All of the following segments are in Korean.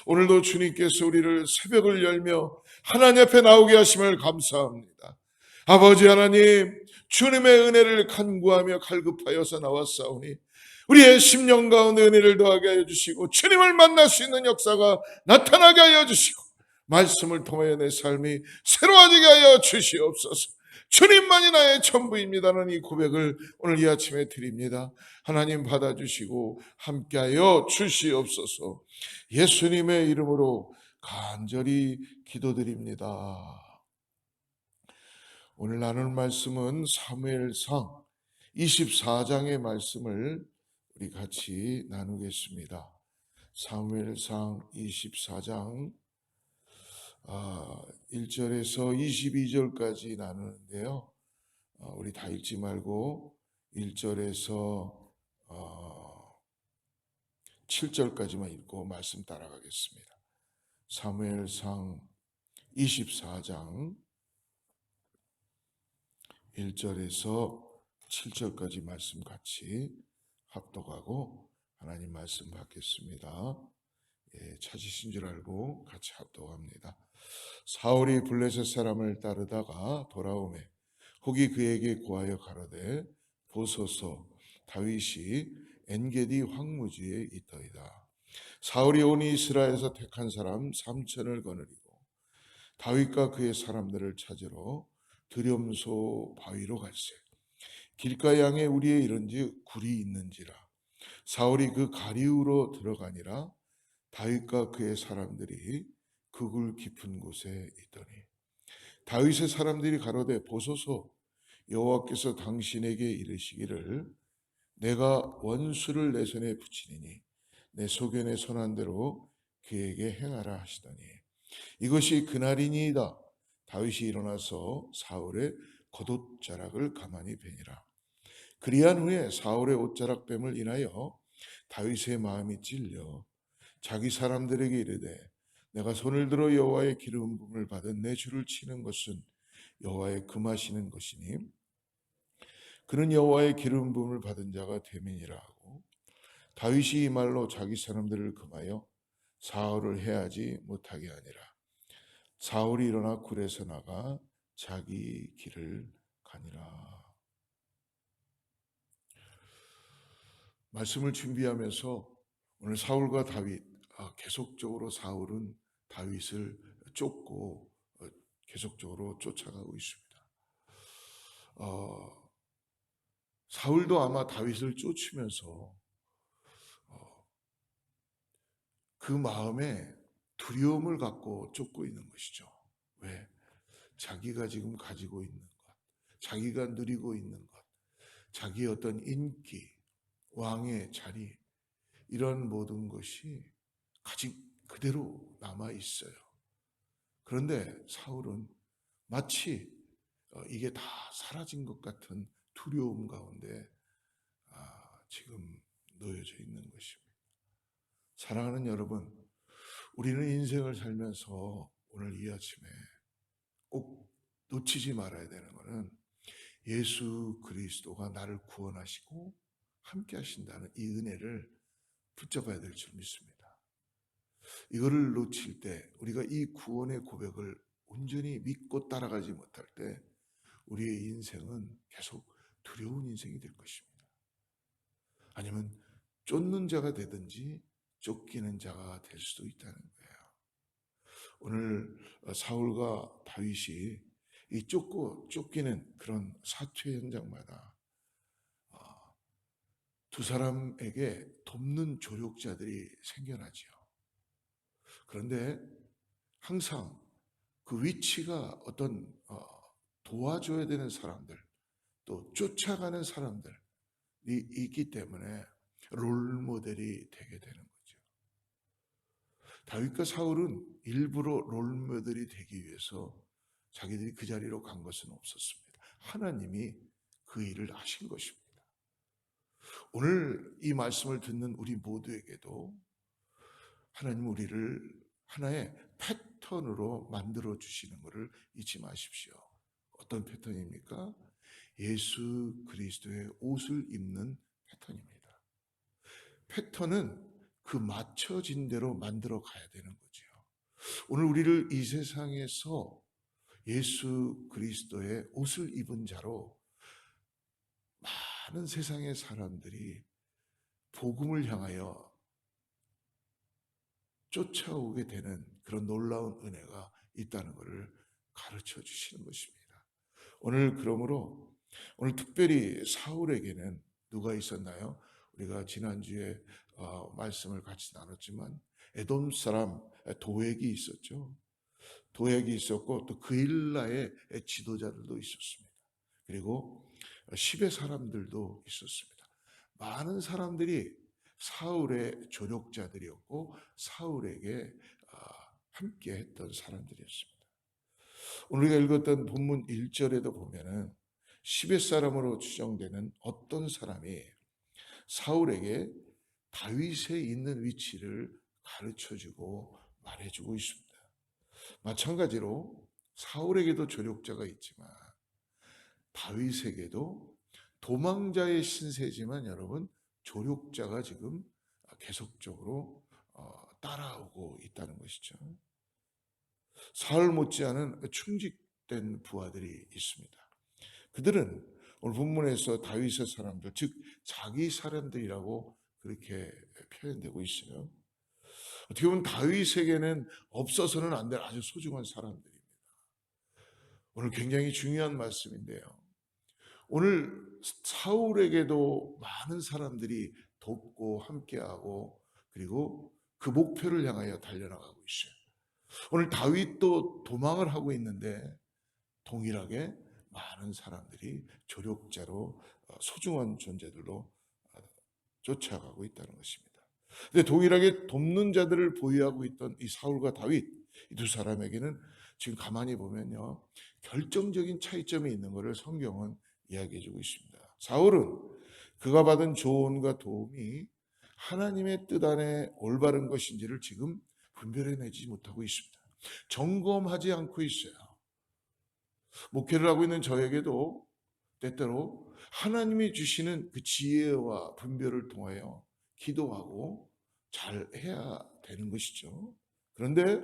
오늘도 주님께서 우리를 새벽을 열며 하나님 앞에 나오게 하심을 감사합니다. 아버지 하나님, 주님의 은혜를 간구하며 갈급하여서 나왔사오니 우리의 심령 가운데 은혜를 더하게 하여 주시고 주님을 만날 수 있는 역사가 나타나게 하여 주시고 말씀을 통하여 내 삶이 새로워지게 하여 주시옵소서. 주님만이 나의 전부입니다는 이 고백을 오늘 이 아침에 드립니다. 하나님 받아주시고 함께하여 주시옵소서. 예수님의 이름으로 간절히 기도드립니다. 오늘 나눌 말씀은 사무엘상 24장의 말씀을 우리 같이 나누겠습니다. 사무엘상 24장 1절에서 22절까지 나누는데요. 우리 다 읽지 말고 1절에서 7절까지만 읽고 말씀 따라가겠습니다. 사무엘상 24장 1절에서 7절까지 말씀 같이 합독하고 하나님 말씀 받겠습니다. 찾으신 줄 알고 같이 합독합니다. 사울이 블레셋 사람을 따르다가 돌아오매 혹이 그에게 고하여 가로되 보소서 다윗이 엔게디 황무지에 있더이다. 사울이 온 이스라엘에서 택한 사람 3천을 거느리고 다윗과 그의 사람들을 찾으러 드렴소 바위로 갈새 길가 양에 우리에 이른즉 굴이 있는지라. 사울이 그 가리우로 들어가니라. 다윗과 그의 사람들이 그 굴 깊은 곳에 있더니 다윗의 사람들이 가로되 보소서 여호와께서 당신에게 이르시기를 내가 원수를 내 손에 붙이리니 내 소견에 선한 대로 그에게 행하라 하시더니 이것이 그날이니이다. 다윗이 일어나서 사울의 겉옷자락을 가만히 베니라. 그리한 후에 사울의 옷자락 뱀을 인하여 다윗의 마음이 찔려 자기 사람들에게 이르되 내가 손을 들어 여호와의 기름 부음을 받은 내 주를 치는 것은 여호와의 금하시는 것이니 그는 여호와의 기름 부음을 받은 자가 됨이니라 하고 다윗이 이 말로 자기 사람들을 금하여 사울을 해하지 못하게 하니라. 사울이 일어나 굴에서 나가 자기 길을 가니라. 말씀을 준비하면서 오늘 사울과 다윗, 계속적으로 사울은 다윗을 쫓고 계속적으로 쫓아가고 있습니다. 사울도 아마 다윗을 쫓으면서 그 마음에 두려움을 갖고 쫓고 있는 것이죠. 왜? 자기가 지금 가지고 있는 것, 자기가 누리고 있는 것, 자기의 어떤 인기, 왕의 자리, 이런 모든 것이 아직 그대로 남아 있어요. 그런데 사울은 마치 이게 다 사라진 것 같은 두려움 가운데 지금 놓여져 있는 것입니다. 사랑하는 여러분, 우리는 인생을 살면서 오늘 이 아침에 꼭 놓치지 말아야 되는 것은 예수 그리스도가 나를 구원하시고 함께 하신다는 이 은혜를 붙잡아야 될 줄 믿습니다. 이거를 놓칠 때 우리가 이 구원의 고백을 온전히 믿고 따라가지 못할 때 우리의 인생은 계속 두려운 인생이 될 것입니다. 아니면 쫓는 자가 되든지 쫓기는 자가 될 수도 있다는 거예요. 오늘 사울과 다윗이 이 쫓고 쫓기는 그런 사투의 현장마다 두 사람에게 돕는 조력자들이 생겨나지요. 그런데 항상 그 위치가 어떤 도와줘야 되는 사람들, 또 쫓아가는 사람들이 있기 때문에 롤모델이 되게 되는 거죠. 다윗과 사울은 일부러 롤모델이 되기 위해서 자기들이 그 자리로 간 것은 없었습니다. 하나님이 그 일을 하신 것입니다. 오늘 이 말씀을 듣는 우리 모두에게도 하나님 우리를 하나의 패턴으로 만들어 주시는 것을 잊지 마십시오. 어떤 패턴입니까? 예수 그리스도의 옷을 입는 패턴입니다. 패턴은 그 맞춰진 대로 만들어 가야 되는 거죠. 오늘 우리를 이 세상에서 예수 그리스도의 옷을 입은 자로 많은 세상의 사람들이 복음을 향하여 쫓아오게 되는 그런 놀라운 은혜가 있다는 것을 가르쳐 주시는 것입니다. 오늘 그러므로 오늘 특별히 사울에게는 누가 있었나요? 우리가 지난주에 말씀을 같이 나눴지만 에돔 사람 도액이 있었죠. 도액이 있었고 또 그일라의 지도자들도 있었습니다. 그리고 10의 사람들도 있었습니다. 많은 사람들이 사울의 조력자들이었고 사울에게 함께 했던 사람들이었습니다. 오늘 우리가 읽었던 본문 1절에도 보면은 10의 사람으로 추정되는 어떤 사람이 사울에게 다윗에 있는 위치를 가르쳐주고 말해주고 있습니다. 마찬가지로 사울에게도 조력자가 있지만 다윗에게도 도망자의 신세지만 여러분 조력자가 지금 계속적으로 따라오고 있다는 것이죠. 사울 못지않은 충직된 부하들이 있습니다. 그들은 오늘 본문에서 다윗의 사람들, 즉 자기 사람들이라고 그렇게 표현되고 있어요. 어떻게 보면 다윗에게는 없어서는 안 될 아주 소중한 사람들입니다. 오늘 굉장히 중요한 말씀인데요. 오늘 사울에게도 많은 사람들이 돕고 함께하고 그리고 그 목표를 향하여 달려나가고 있어요. 오늘 다윗도 도망을 하고 있는데 동일하게 많은 사람들이 조력자로 소중한 존재들로 쫓아가고 있다는 것입니다. 근데 동일하게 돕는 자들을 보유하고 있던 이 사울과 다윗 이 두 사람에게는 지금 가만히 보면요 결정적인 차이점이 있는 것을 성경은 이야기해주고 있습니다. 사울은 그가 받은 조언과 도움이 하나님의 뜻 안에 올바른 것인지를 지금 분별해내지 못하고 있습니다. 점검하지 않고 있어요. 목회를 하고 있는 저에게도 때때로 하나님이 주시는 그 지혜와 분별을 통하여 기도하고 잘 해야 되는 것이죠. 그런데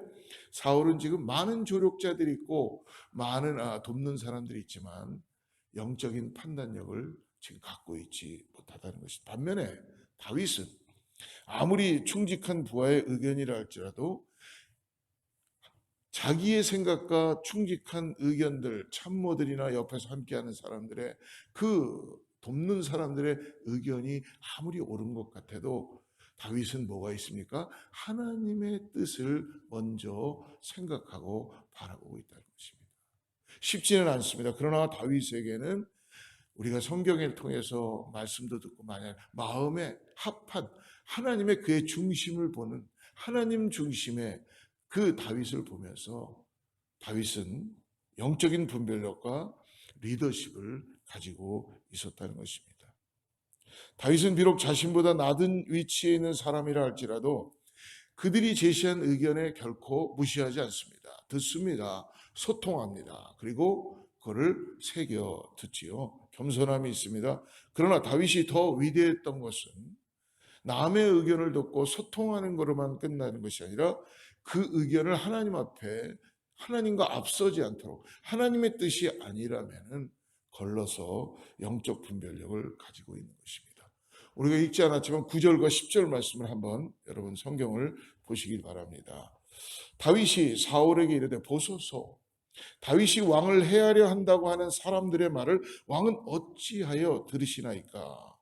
사울은 지금 많은 조력자들이 있고 많은 돕는 사람들이 있지만 영적인 판단력을 지금 갖고 있지 못하다는 것입니다. 반면에 다윗은 아무리 충직한 부하의 의견이라 할지라도 자기의 생각과 충직한 의견들, 참모들이나 옆에서 함께하는 사람들의 그 돕는 사람들의 의견이 아무리 옳은 것 같아도 다윗은 뭐가 있습니까? 하나님의 뜻을 먼저 생각하고 바라보고 있다는 것입니다. 쉽지는 않습니다. 그러나 다윗에게는 우리가 성경을 통해서 말씀도 듣고 만약 마음에 합한 하나님의 그의 중심을 보는 하나님 중심의 그 다윗을 보면서 다윗은 영적인 분별력과 리더십을 가지고 있었다는 것입니다. 다윗은 비록 자신보다 낮은 위치에 있는 사람이라 할지라도 그들이 제시한 의견에 결코 무시하지 않습니다. 듣습니다. 소통합니다. 그리고 그거를 새겨 듣지요. 겸손함이 있습니다. 그러나 다윗이 더 위대했던 것은 남의 의견을 듣고 소통하는 것으로만 끝나는 것이 아니라 그 의견을 하나님 앞에 하나님과 앞서지 않도록 하나님의 뜻이 아니라면 걸러서 영적 분별력을 가지고 있는 것입니다. 우리가 읽지 않았지만 9절과 10절 말씀을 한번 여러분 성경을 보시길 바랍니다. 다윗이 사울에게 이르되 보소서 다윗이 왕을 해하려 한다고 하는 사람들의 말을 왕은 어찌하여 들으시나이까.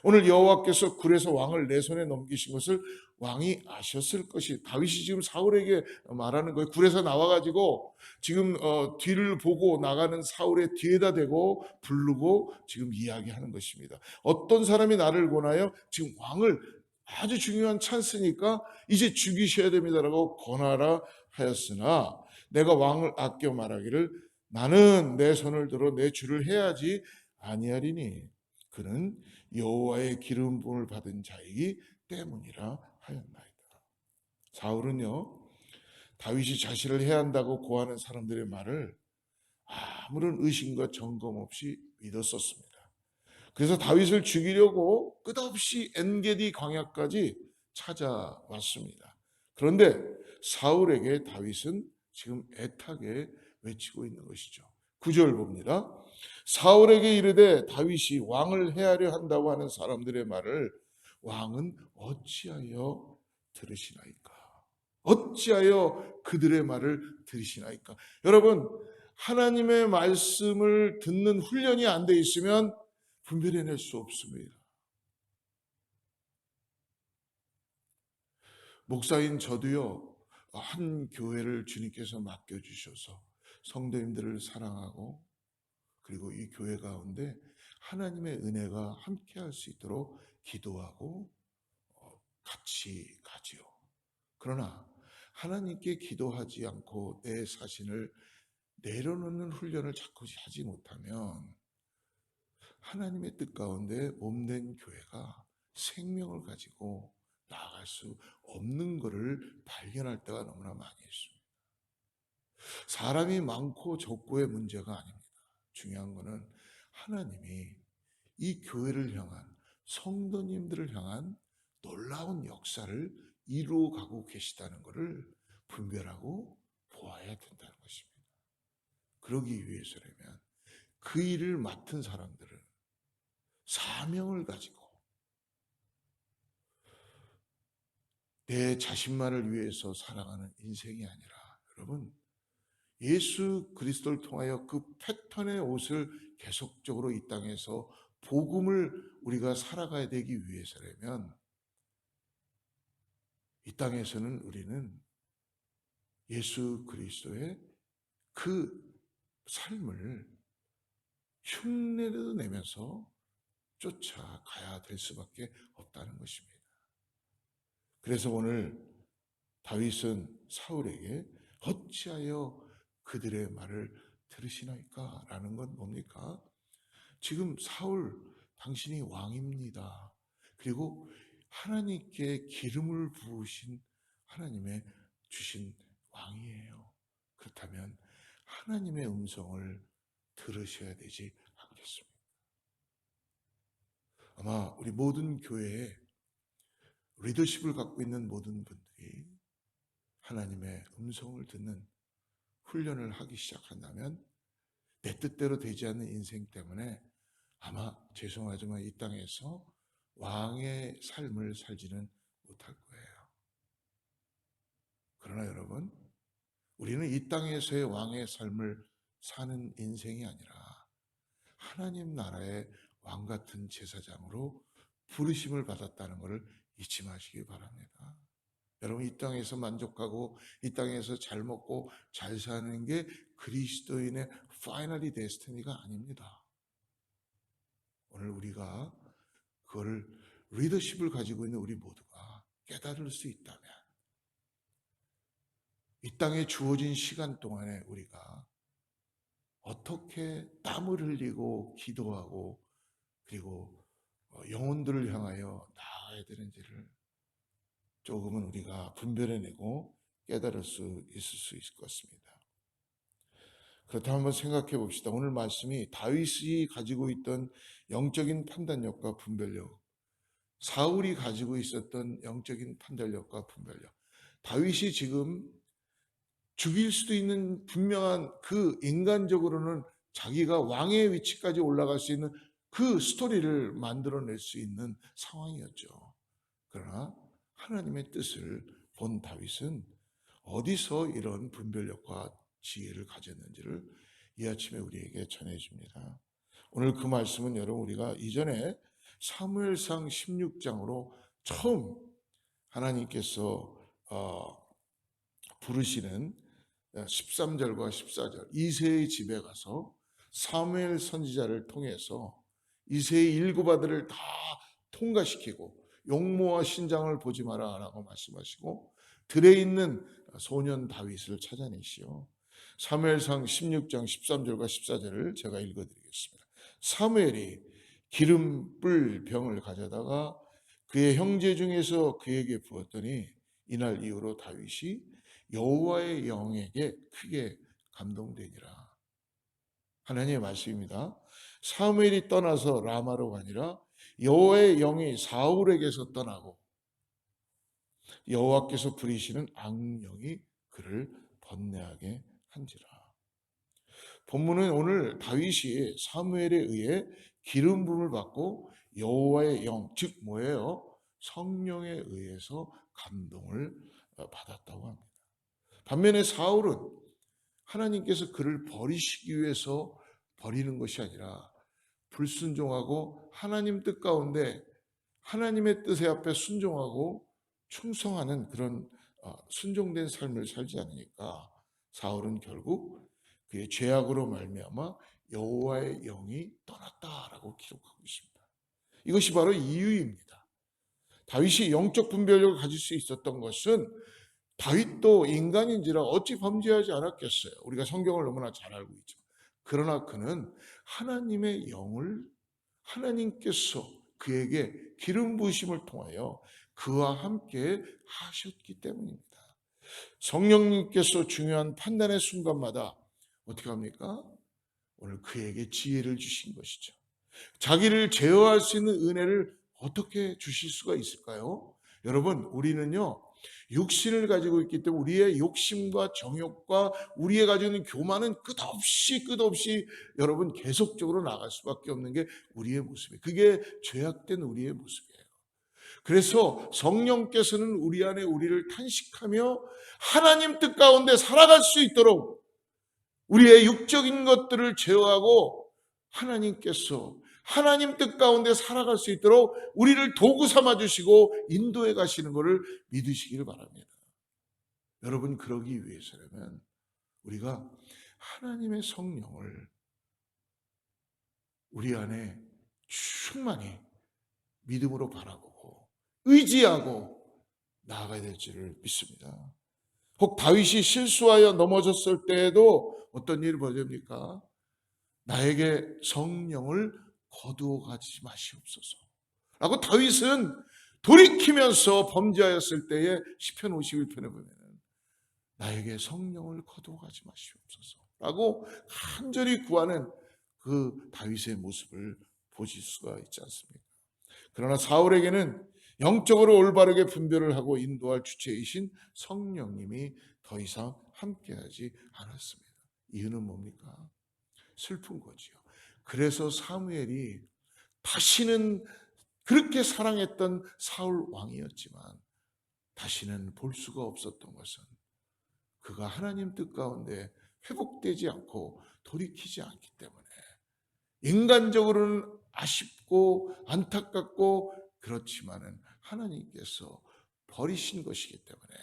오늘 여호와께서 굴에서 왕을 내 손에 넘기신 것을 왕이 아셨을 것이. 다윗이 지금 사울에게 말하는 거예요. 굴에서 나와가지고 지금 뒤를 보고 나가는 사울의 뒤에다 대고 부르고 지금 이야기하는 것입니다. 어떤 사람이 나를 권하여 지금 왕을 아주 중요한 찬스니까 이제 죽이셔야 됩니다라고 권하라 하였으나 내가 왕을 아껴 말하기를 나는 내 손을 들어 내 주를 해야지 아니하리니 그는 여호와의 기름 부음을 받은 자이기 때문이라 하였나이다. 사울은요 다윗이 자신을 해야 한다고 고하는 사람들의 말을 아무런 의심과 점검 없이 믿었었습니다. 그래서 다윗을 죽이려고 끝없이 엔게디 광야까지 찾아왔습니다. 그런데 사울에게 다윗은 지금 애타게 외치고 있는 것이죠. 9절 봅니다. 사울에게 이르되 다윗이 왕을 해하려 한다고 하는 사람들의 말을 왕은 어찌하여 들으시나이까? 어찌하여 그들의 말을 들으시나이까? 여러분, 하나님의 말씀을 듣는 훈련이 안 돼 있으면 분별해낼 수 없습니다. 목사인 저도요, 한 교회를 주님께서 맡겨주셔서 성도님들을 사랑하고 그리고 이 교회 가운데 하나님의 은혜가 함께할 수 있도록 기도하고 같이 가지요. 그러나 하나님께 기도하지 않고 내 자신을 내려놓는 훈련을 자꾸 하지 못하면 하나님의 뜻 가운데 몸된 교회가 생명을 가지고 나아갈 수 없는 것을 발견할 때가 너무나 많이 있습니다. 사람이 많고 적고의 문제가 아닙니다. 중요한 것은 하나님이 이 교회를 향한 성도님들을 향한 놀라운 역사를 이루어가고 계시다는 것을 분별하고 보아야 된다는 것입니다. 그러기 위해서라면 그 일을 맡은 사람들은 사명을 가지고 내 자신만을 위해서 살아가는 인생이 아니라 여러분 예수 그리스도를 통하여 그 패턴의 옷을 계속적으로 이 땅에서 복음을 우리가 살아가야 되기 위해서라면 이 땅에서는 우리는 예수 그리스도의 그 삶을 흉내를 내면서 쫓아가야 될 수밖에 없다는 것입니다. 그래서 오늘 다윗은 사울에게 어찌하여 그들의 말을 들으시나이까? 라는 건 뭡니까? 지금 사울 당신이 왕입니다. 그리고 하나님께 기름을 부으신 하나님의 주신 왕이에요. 그렇다면 하나님의 음성을 들으셔야 되지 않겠습니까? 아마 우리 모든 교회에 리더십을 갖고 있는 모든 분들이 하나님의 음성을 듣는 훈련을 하기 시작한다면 내 뜻대로 되지 않는 인생 때문에 아마 죄송하지만 이 땅에서 왕의 삶을 살지는 못할 거예요. 그러나 여러분, 우리는 이 땅에서의 왕의 삶을 사는 인생이 아니라 하나님 나라의 왕 같은 제사장으로 부르심을 받았다는 것을 잊지 마시기 바랍니다. 여러분 이 땅에서 만족하고 이 땅에서 잘 먹고 잘 사는 게 그리스도인의 파이널리 데스티니가 아닙니다. 오늘 우리가 그거를 리더십을 가지고 있는 우리 모두가 깨달을 수 있다면 이 땅에 주어진 시간 동안에 우리가 어떻게 땀을 흘리고 기도하고 그리고 영혼들을 향하여 나아가야 되는지를 조금은 우리가 분별해내고 깨달을 수 있을 수 있을 것 같습니다. 그렇다면 한번 생각해 봅시다. 오늘 말씀이 다윗이 가지고 있던 영적인 판단력과 분별력, 사울이 가지고 있었던 영적인 판단력과 분별력, 다윗이 지금 죽일 수도 있는 분명한 그 인간적으로는 자기가 왕의 위치까지 올라갈 수 있는 그 스토리를 만들어낼 수 있는 상황이었죠. 그러나 하나님의 뜻을 본 다윗은 어디서 이런 분별력과 지혜를 가졌는지를 이 아침에 우리에게 전해줍니다. 오늘 그 말씀은 여러분 우리가 이전에 사무엘상 16장으로 처음 하나님께서 부르시는 13절과 14절 이새의 집에 가서 사무엘 선지자를 통해서 이새의 일곱 아들을 다 통과시키고 용모와 신장을 보지 마라 라고 말씀하시고 들에 있는 소년 다윗을 찾아내시오. 사무엘상 16장 13절과 14절을 제가 읽어드리겠습니다. 사무엘이 기름 뿔 병을 가져다가 그의 형제 중에서 그에게 부었더니 이날 이후로 다윗이 여호와의 영에게 크게 감동되니라. 하나님의 말씀입니다. 사무엘이 떠나서 라마로 가니라 여호와의 영이 사울에게서 떠나고 여호와께서 부리시는 악령이 그를 번뇌하게 한지라. 본문은 오늘 다윗이 사무엘에 의해 기름 부음을 받고 여호와의 영, 즉 뭐예요? 성령에 의해서 감동을 받았다고 합니다. 반면에 사울은 하나님께서 그를 버리시기 위해서 버리는 것이 아니라 불순종하고 하나님 뜻 가운데 하나님의 뜻에 앞에 순종하고 충성하는 그런 순종된 삶을 살지 않으니까 사울은 결국 그의 죄악으로 말미암아 여호와의 영이 떠났다라고 기록하고 있습니다. 이것이 바로 이유입니다. 다윗이 영적 분별력을 가질 수 있었던 것은 다윗도 인간인지라 어찌 범죄하지 않았겠어요. 우리가 성경을 너무나 잘 알고 있죠. 그러나 그는 하나님의 영을 하나님께서 그에게 기름 부으심을 통하여 그와 함께 하셨기 때문입니다. 성령님께서 중요한 판단의 순간마다 어떻게 합니까? 오늘 그에게 지혜를 주신 것이죠. 자기를 제어할 수 있는 은혜를 어떻게 주실 수가 있을까요? 여러분, 우리는요, 육신을 가지고 있기 때문에 우리의 욕심과 정욕과 우리의 가지고 있는 교만은 끝없이 여러분 계속적으로 나갈 수밖에 없는 게 우리의 모습이에요. 그게 죄악된 우리의 모습이에요. 그래서 성령께서는 우리 안에 우리를 탄식하며 하나님 뜻 가운데 살아갈 수 있도록 우리의 육적인 것들을 제어하고 하나님께서 하나님 뜻 가운데 살아갈 수 있도록 우리를 도구 삼아 주시고 인도해 가시는 것을 믿으시기를 바랍니다. 여러분, 그러기 위해서라면 우리가 하나님의 성령을 우리 안에 충만히 믿음으로 바라보고 의지하고 나아가야 될 줄을 믿습니다. 혹 다윗이 실수하여 넘어졌을 때에도 어떤 일이 벌어집니까? 나에게 성령을 거두어 가지 마시옵소서 라고 다윗은 돌이키면서 범죄하였을 때에 시편 51편에 보면 나에게 성령을 거두어 가지 마시옵소서 라고 간절히 구하는 그 다윗의 모습을 보실 수가 있지 않습니까? 그러나 사울에게는 영적으로 올바르게 분별을 하고 인도할 주체이신 성령님이 더 이상 함께하지 않았습니다. 이유는 뭡니까? 슬픈 거지요. 그래서 사무엘이 다시는 그렇게 사랑했던 사울 왕이었지만 다시는 볼 수가 없었던 것은 그가 하나님 뜻 가운데 회복되지 않고 돌이키지 않기 때문에 인간적으로는 아쉽고 안타깝고 그렇지만은 하나님께서 버리신 것이기 때문에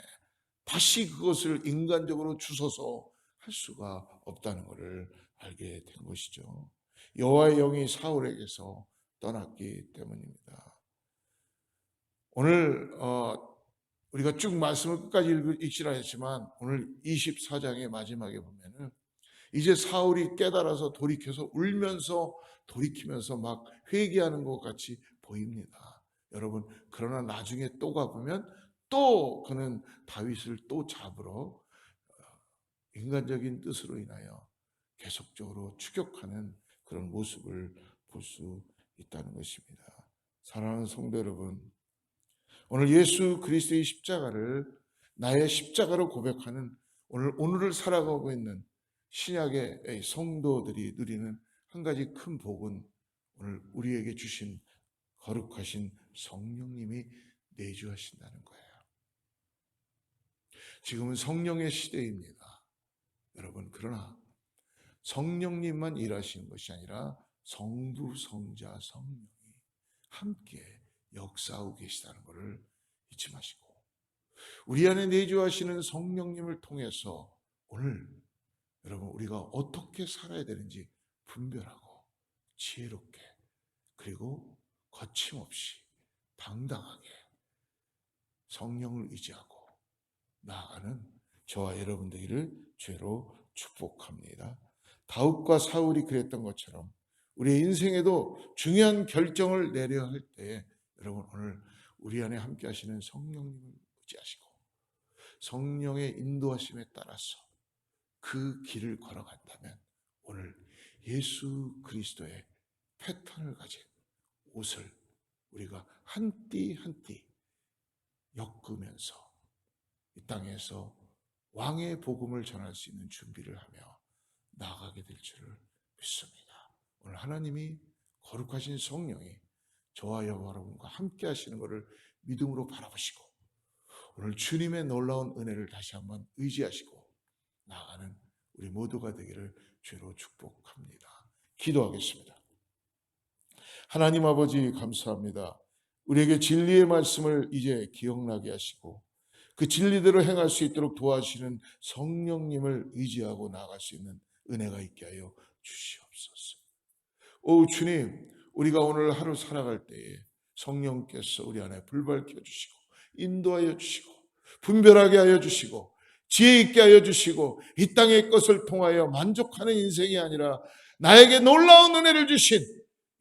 다시 그것을 인간적으로 주워서 할 수가 없다는 것을 알게 된 것이죠. 여호와의 영이 사울에게서 떠났기 때문입니다. 오늘 우리가 쭉 말씀을 끝까지 읽지는 않았지만 오늘 24장의 마지막에 보면은 이제 사울이 깨달아서 돌이켜서 울면서 돌이키면서 막 회개하는 것 같이 보입니다. 여러분, 그러나 나중에 또 가보면 또 그는 다윗을 또 잡으러 인간적인 뜻으로 인하여 계속적으로 추격하는 그런 모습을 볼 수 있다는 것입니다. 사랑하는 성도 여러분, 오늘 예수 그리스도의 십자가를 나의 십자가로 고백하는 오늘을 살아가고 있는 신약의 성도들이 누리는 한 가지 큰 복은 오늘 우리에게 주신 거룩하신 성령님이 내주하신다는 거예요. 지금은 성령의 시대입니다. 여러분, 그러나 성령님만 일하시는 것이 아니라 성부, 성자, 성령이 함께 역사하고 계시다는 것을 잊지 마시고 우리 안에 내주하시는 성령님을 통해서 오늘 여러분 우리가 어떻게 살아야 되는지 분별하고 지혜롭게 그리고 거침없이 당당하게 성령을 의지하고 나아가는 저와 여러분 되기를 죄로 축복합니다. 다윗과 사울이 그랬던 것처럼 우리의 인생에도 중요한 결정을 내려야 할 때에 여러분 오늘 우리 안에 함께 하시는 성령님을 의지하시고 성령의 인도하심에 따라서 그 길을 걸어간다면 오늘 예수 그리스도의 패턴을 가진 옷을 우리가 한 띠 한 띠 엮으면서 이 땅에서 왕의 복음을 전할 수 있는 준비를 하며 나아가게 될 줄을 믿습니다. 오늘 하나님이 거룩하신 성령이 저와 여러분과 함께 하시는 것을 믿음으로 바라보시고 오늘 주님의 놀라운 은혜를 다시 한번 의지하시고 나아가는 우리 모두가 되기를 주로 축복합니다. 기도하겠습니다. 하나님 아버지 감사합니다. 우리에게 진리의 말씀을 이제 기억나게 하시고 그 진리대로 행할 수 있도록 도와주시는 성령님을 의지하고 나아갈 수 있는 은혜가 있게 하여 주시옵소서. 오 주님, 우리가 오늘 하루 살아갈 때에 성령께서 우리 안에 불 밝혀주시고 인도하여 주시고 분별하게 하여 주시고 지혜 있게 하여 주시고 이 땅의 것을 통하여 만족하는 인생이 아니라 나에게 놀라운 은혜를 주신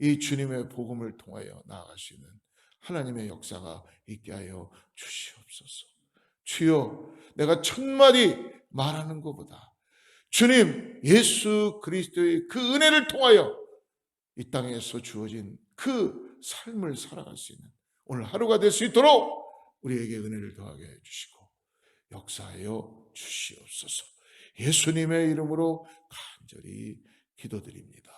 이 주님의 복음을 통하여 나아갈 수 있는 하나님의 역사가 있게 하여 주시옵소서. 주여, 내가 1000마디 말하는 것보다 주님 예수 그리스도의 그 은혜를 통하여 이 땅에서 주어진 그 삶을 살아갈 수 있는 오늘 하루가 될 수 있도록 우리에게 은혜를 더하게 해주시고 역사하여 주시옵소서. 예수님의 이름으로 간절히 기도드립니다.